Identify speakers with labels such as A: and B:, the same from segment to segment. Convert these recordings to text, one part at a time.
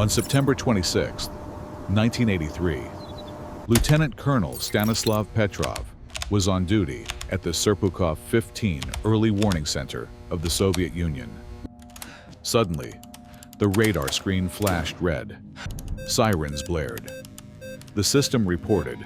A: On September 26, 1983, Lieutenant Colonel Stanislav Petrov was on duty at the Serpukhov 15 Early Warning Center of the Soviet Union. Suddenly, the radar screen flashed red. Sirens blared. The system reported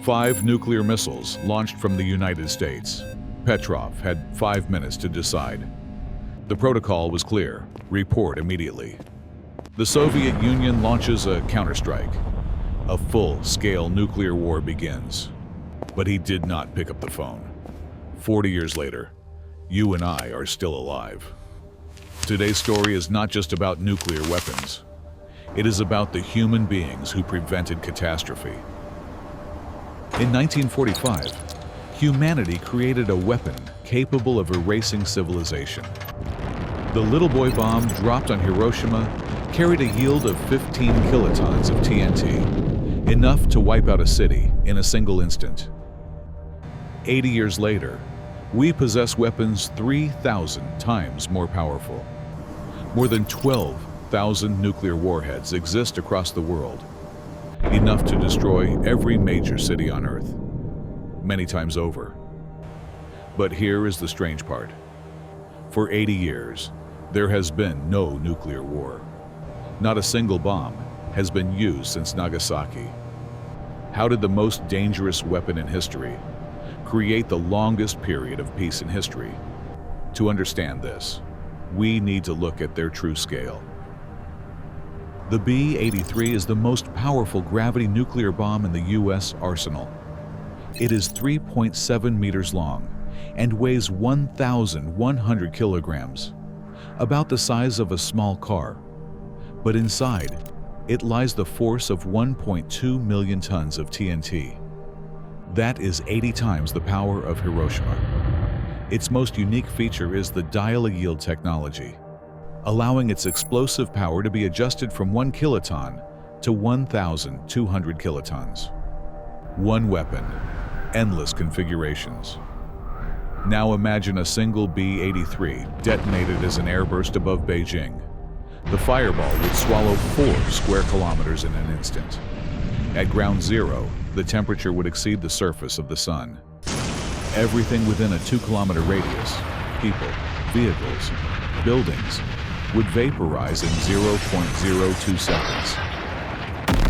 A: 5 nuclear missiles launched from the United States. Petrov had 5 minutes to decide. The protocol was clear: report immediately. The Soviet Union launches a counterstrike. A full-scale nuclear war begins. But he did not pick up the phone. 40 years later, you and I are still alive. Today's story is not just about nuclear weapons. It is about the human beings who prevented catastrophe. In 1945, humanity created a weapon capable of erasing civilization. The little boy bomb dropped on Hiroshima carried a yield of 15 kilotons of TNT, enough to wipe out a city in a single instant. 80 years later, we possess weapons 3,000 times more powerful. More than 12,000 nuclear warheads exist across the world, enough to destroy every major city on Earth, many times over. But here is the strange part. For 80 years, there has been no nuclear war. Not a single bomb has been used since Nagasaki. How did the most dangerous weapon in history create the longest period of peace in history? To understand this, we need to look at their true scale. The B-83 is the most powerful gravity nuclear bomb in the U.S. arsenal. It is 3.7 meters long and weighs 1,100 kilograms, about the size of a small car. But inside, it lies the force of 1.2 million tons of TNT. That is 80 times the power of Hiroshima. Its most unique feature is the dial-a-yield technology, allowing its explosive power to be adjusted from 1 kiloton to 1,200 kilotons. One weapon, endless configurations. Now imagine a single B-83 detonated as an airburst above Beijing. The fireball would swallow 4 square kilometers in an instant. At ground zero, the temperature would exceed the surface of the sun. Everything within a 2-kilometer radius, people, vehicles, buildings, would vaporize in 0.02 seconds.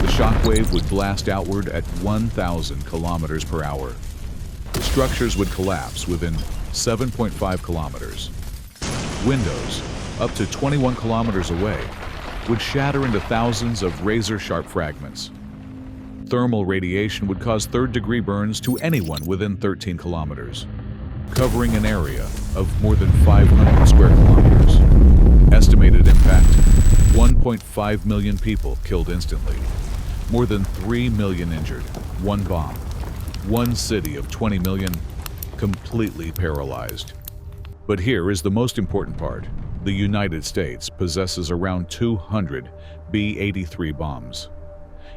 A: The shockwave would blast outward at 1,000 kilometers per hour. The structures would collapse within 7.5 kilometers. Windows, up to 21 kilometers away, would shatter into thousands of razor-sharp fragments. Thermal radiation would cause third-degree burns to anyone within 13 kilometers, covering an area of more than 500 square kilometers. Estimated impact: 1.5 million people killed instantly, more than 3 million injured, one bomb. One city of 20 million completely paralyzed. But here is the most important part. The United States possesses around 200 B-83 bombs.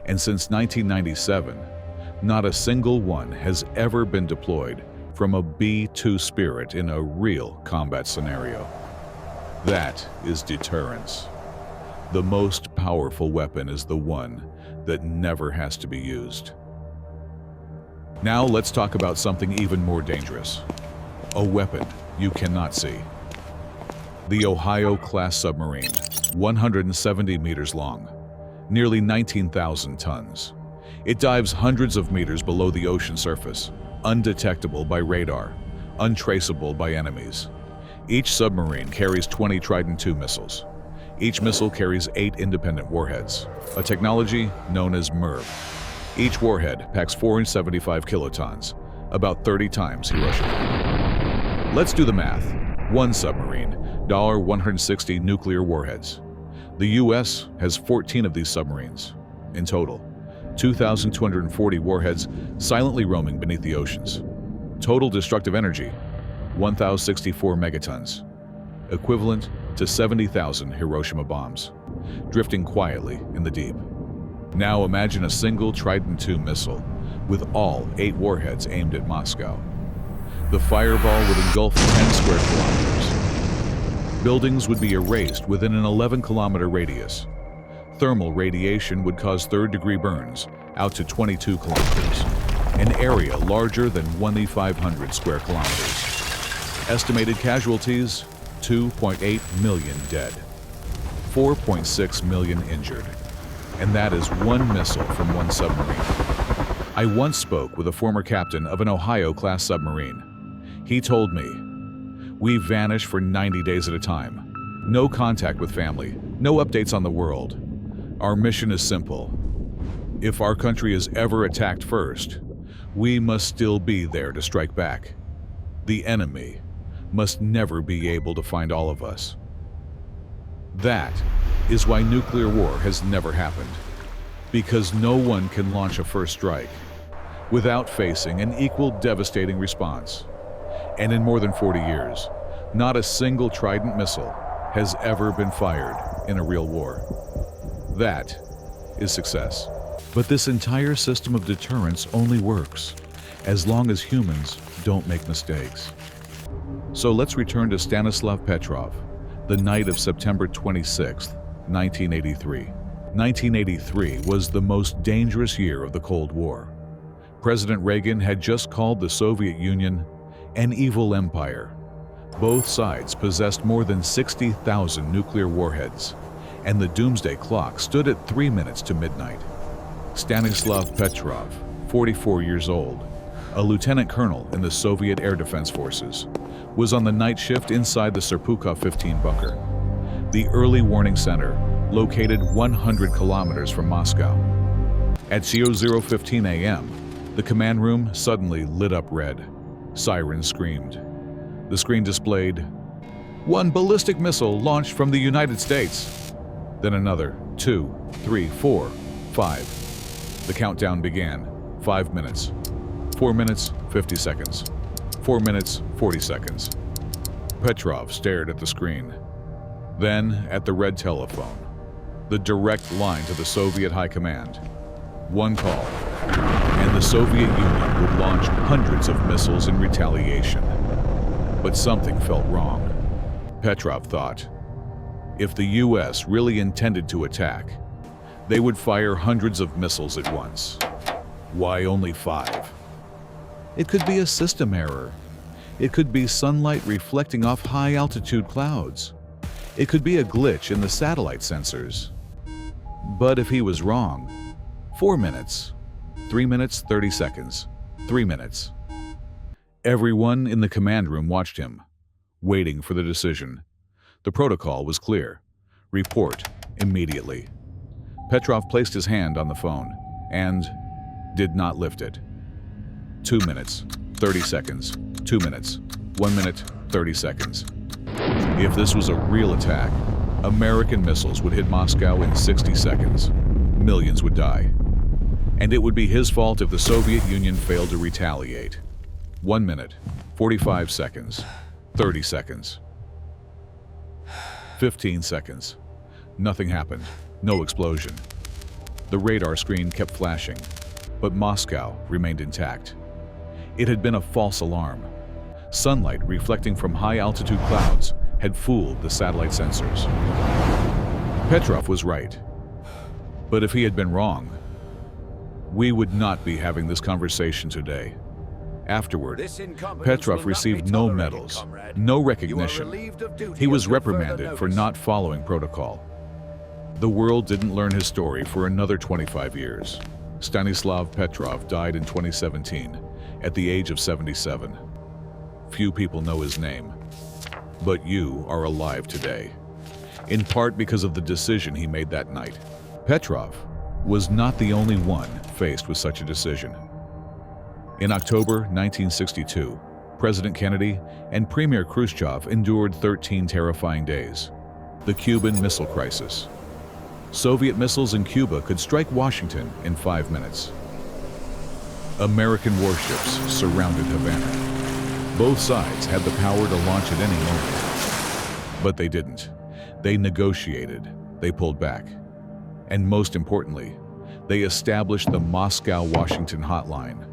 A: And since 1997, not a single one has ever been deployed from a B-2 Spirit in a real combat scenario. That is deterrence. The most powerful weapon is the one that never has to be used. Now let's talk about something even more dangerous. A weapon you cannot see. The Ohio-class submarine, 170 meters long, nearly 19,000 tons. It dives hundreds of meters below the ocean surface, undetectable by radar, untraceable by enemies. Each submarine carries 20 Trident II missiles. Each missile carries 8 independent warheads, a technology known as MIRV. Each warhead packs 475 kilotons, about 30 times Hiroshima. Let's do the math. One submarine, $160 nuclear warheads. The U.S. has 14 of these submarines. In total, 2,240 warheads silently roaming beneath the oceans. Total destructive energy, 1,064 megatons, equivalent to 70,000 Hiroshima bombs, drifting quietly in the deep. Now imagine a single Trident II missile with all 8 warheads aimed at Moscow. The fireball would engulf 10 square kilometers. Buildings would be erased within an 11-kilometer radius. Thermal radiation would cause third-degree burns out to 22 kilometers, an area larger than 2,500 square kilometers. Estimated casualties, 2.8 million dead, 4.6 million injured. And that is one missile from one submarine. I once spoke with a former captain of an Ohio-class submarine. He told me, "We vanish for 90 days at a time. No contact with family, no updates on the world. Our mission is simple. If our country is ever attacked first, we must still be there to strike back. The enemy must never be able to find all of us." That is why nuclear war has never happened. Because no one can launch a first strike without facing an equal devastating response. And in more than 40 years, not a single Trident missile has ever been fired in a real war. That is success. But this entire system of deterrence only works as long as humans don't make mistakes. So let's return to Stanislav Petrov, the night of September 26, 1983. 1983 was the most dangerous year of the Cold War. President Reagan had just called the Soviet Union an evil empire. Both sides possessed more than 60,000 nuclear warheads, and the doomsday clock stood at 3 minutes to midnight. Stanislav Petrov, 44 years old, a lieutenant colonel in the Soviet Air Defense Forces, was on the night shift inside the Serpukhov 15 bunker, the early warning center located 100 kilometers from Moscow. At 00:15 a.m., the command room suddenly lit up red. Sirens screamed. The screen displayed, "One ballistic missile launched from the United States." Then another, 2, 3, 4, 5. The countdown began. 5 minutes. 4 minutes, 50 seconds. 4 minutes, 40 seconds. Petrov stared at the screen. Then at the red telephone, the direct line to the Soviet High Command. One call, and the Soviet Union would launch hundreds of missiles in retaliation. But something felt wrong. Petrov thought, if the US really intended to attack, they would fire hundreds of missiles at once. Why only 5? It could be a system error. It could be sunlight reflecting off high-altitude clouds. It could be a glitch in the satellite sensors. But if he was wrong, 4 minutes, 3 minutes, 30 seconds, 3 minutes. Everyone in the command room watched him, waiting for the decision. The protocol was clear. Report immediately. Petrov placed his hand on the phone and did not lift it. 2 minutes, 30 seconds, 2 minutes, 1 minute, 30 seconds. If this was a real attack, American missiles would hit Moscow in 60 seconds. Millions would die. And it would be his fault if the Soviet Union failed to retaliate. 1 minute, 45 seconds, 30 seconds, 15 seconds. Nothing happened. No explosion. The radar screen kept flashing, but Moscow remained intact. It had been a false alarm. Sunlight reflecting from high-altitude clouds had fooled the satellite sensors. Petrov was right. But if he had been wrong, we would not be having this conversation today. Afterward, Petrov received no medals, no recognition. He was reprimanded for not following protocol. The world didn't learn his story for another 25 years. Stanislav Petrov died in 2017 at the age of 77. Few people know his name, but you are alive today, in part because of the decision he made that night. Petrov was not the only one faced with such a decision. In October 1962, President Kennedy and Premier Khrushchev endured 13 terrifying days. The Cuban Missile Crisis. Soviet missiles in Cuba could strike Washington in 5 minutes. American warships surrounded Havana. Both sides had the power to launch at any moment. But they didn't. They negotiated. They pulled back. And most importantly, they established the Moscow-Washington hotline,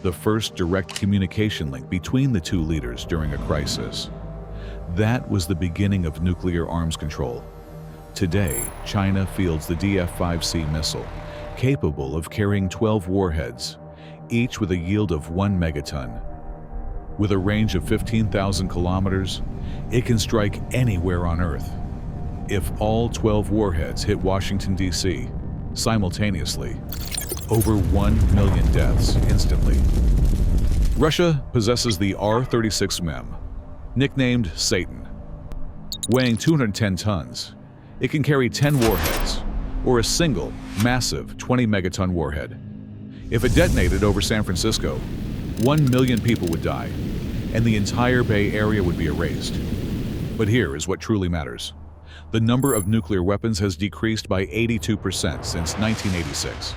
A: the first direct communication link between the two leaders during a crisis. That was the beginning of nuclear arms control, Today, China fields the DF-5C missile, capable of carrying 12 warheads, each with a yield of 1 megaton. With a range of 15,000 kilometers, it can strike anywhere on Earth. If all 12 warheads hit Washington, D.C. simultaneously, over 1 million deaths instantly. Russia possesses the R-36 MEM, nicknamed Satan. Weighing 210 tons, it can carry 10 warheads, or a single, massive 20-megaton warhead. If it detonated over San Francisco, 1 million people would die, and the entire Bay Area would be erased. But here is what truly matters. The number of nuclear weapons has decreased by 82% since 1986.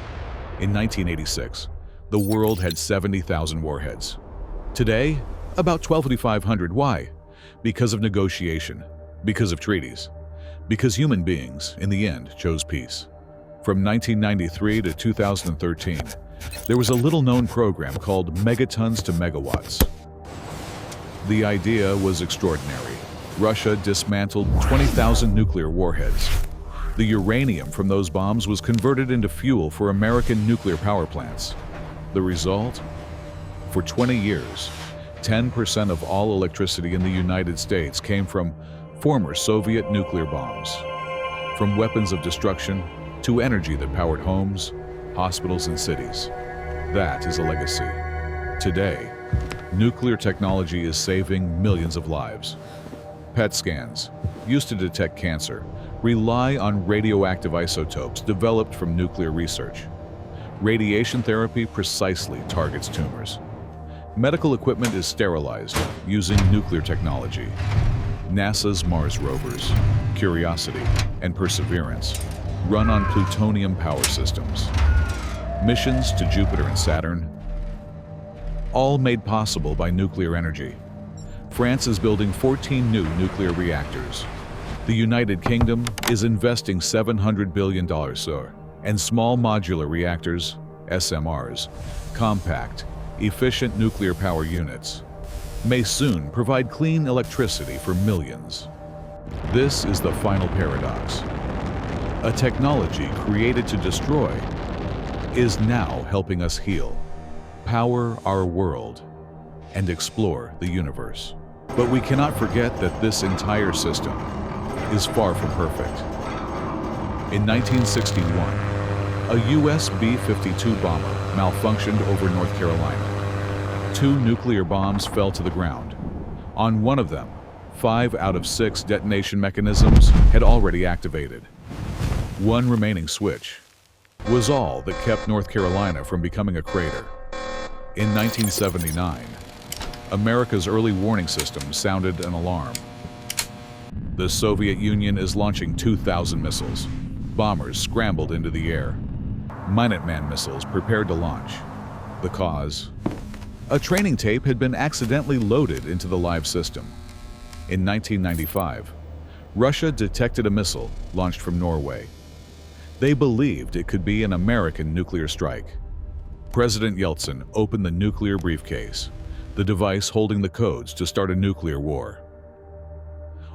A: In 1986, the world had 70,000 warheads. Today, about 12,500. Why? Because of negotiation, because of treaties, because human beings, in the end, chose peace. From 1993 to 2013, there was a little-known program called Megatons to Megawatts. The idea was extraordinary. Russia dismantled 20,000 nuclear warheads. The uranium from those bombs was converted into fuel for American nuclear power plants. The result? For 20 years, 10% of all electricity in the United States came from former Soviet nuclear bombs. From weapons of destruction to energy that powered homes, hospitals, and cities. That is a legacy. Today, nuclear technology is saving millions of lives. PET scans, used to detect cancer, rely on radioactive isotopes developed from nuclear research. Radiation therapy precisely targets tumors. Medical equipment is sterilized using nuclear technology. NASA's Mars rovers, Curiosity and Perseverance, run on plutonium power systems. Missions to Jupiter and Saturn, all made possible by nuclear energy. France is building 14 new nuclear reactors. The United Kingdom is investing $700 billion and small modular reactors, SMRs, compact, efficient nuclear power units, may soon provide clean electricity for millions. This is the final paradox. A technology created to destroy is now helping us heal, power our world, and explore the universe. But we cannot forget that this entire system is far from perfect. In 1961, a U.S. B-52 bomber malfunctioned over North Carolina. 2 nuclear bombs fell to the ground. On one of them, 5 out of 6 detonation mechanisms had already activated. One remaining switch was all that kept North Carolina from becoming a crater. In 1979, America's early warning system sounded an alarm. The Soviet Union is launching 2,000 missiles. Bombers scrambled into the air. Minuteman missiles prepared to launch. The cause? A training tape had been accidentally loaded into the live system. In 1995, Russia detected a missile launched from Norway. They believed it could be an American nuclear strike. President Yeltsin opened the nuclear briefcase, the device holding the codes to start a nuclear war.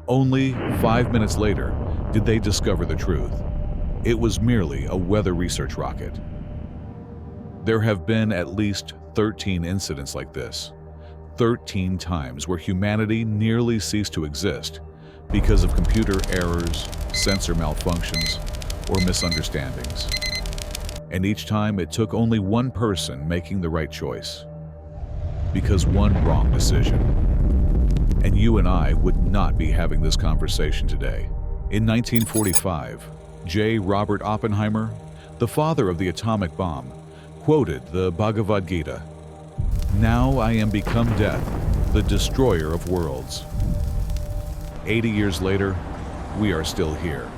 A: Only 5 minutes later did they discover the truth. It was merely a weather research rocket. There have been at least 13 incidents like this, 13 times where humanity nearly ceased to exist because of computer errors, sensor malfunctions, or misunderstandings. And each time it took only one person making the right choice. Because one wrong decision. And you and I would not be having this conversation today. In 1945, J. Robert Oppenheimer, the father of the atomic bomb, quoted the Bhagavad Gita, "Now I am become death, the destroyer of worlds." 80 years later, we are still here.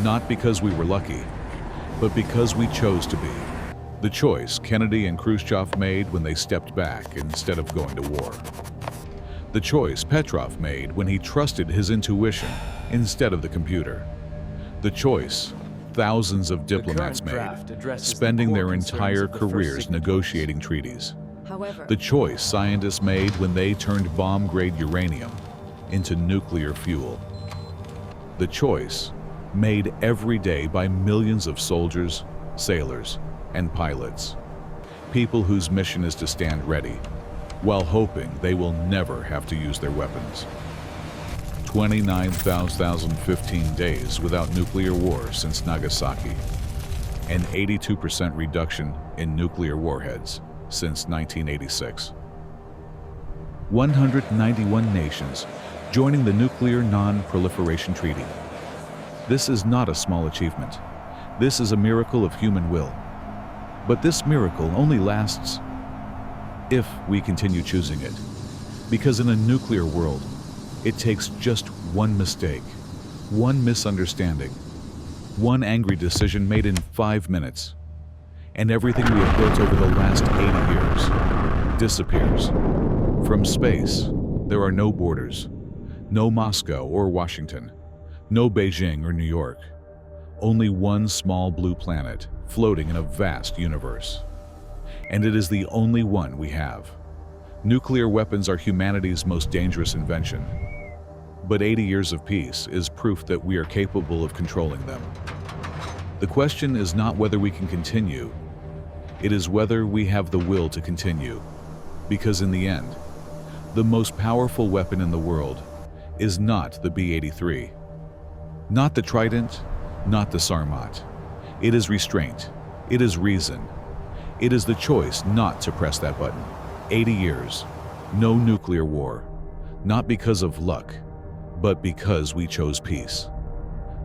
A: Not because we were lucky, but because we chose to be. The choice Kennedy and Khrushchev made when they stepped back instead of going to war. The choice Petrov made when he trusted his intuition instead of the computer. The choice thousands of diplomats made, spending their entire careers negotiating treaties. The choice scientists made when they turned bomb-grade uranium into nuclear fuel. The choice made every day by millions of soldiers, sailors, and pilots. People whose mission is to stand ready, while hoping they will never have to use their weapons. 29,015 days without nuclear war since Nagasaki, an 82% reduction in nuclear warheads since 1986. 191 nations joining the Nuclear Non-Proliferation Treaty. This is not a small achievement. This is a miracle of human will. But this miracle only lasts if we continue choosing it. Because in a nuclear world, it takes just one mistake, one misunderstanding, one angry decision made in 5 minutes, and everything we have built over the last 80 years disappears. From space, there are no borders, no Moscow or Washington, no Beijing or New York, only one small blue planet floating in a vast universe. And it is the only one we have. Nuclear weapons are humanity's most dangerous invention. But 80 years of peace is proof that we are capable of controlling them. The question is not whether we can continue, it is whether we have the will to continue. Because in the end, the most powerful weapon in the world is not the B-83, not the Trident, not the Sarmat. It is restraint, it is reason, it is the choice not to press that button. 80 years, no nuclear war, not because of luck, but because we chose peace.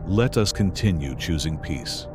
A: Let us continue choosing peace.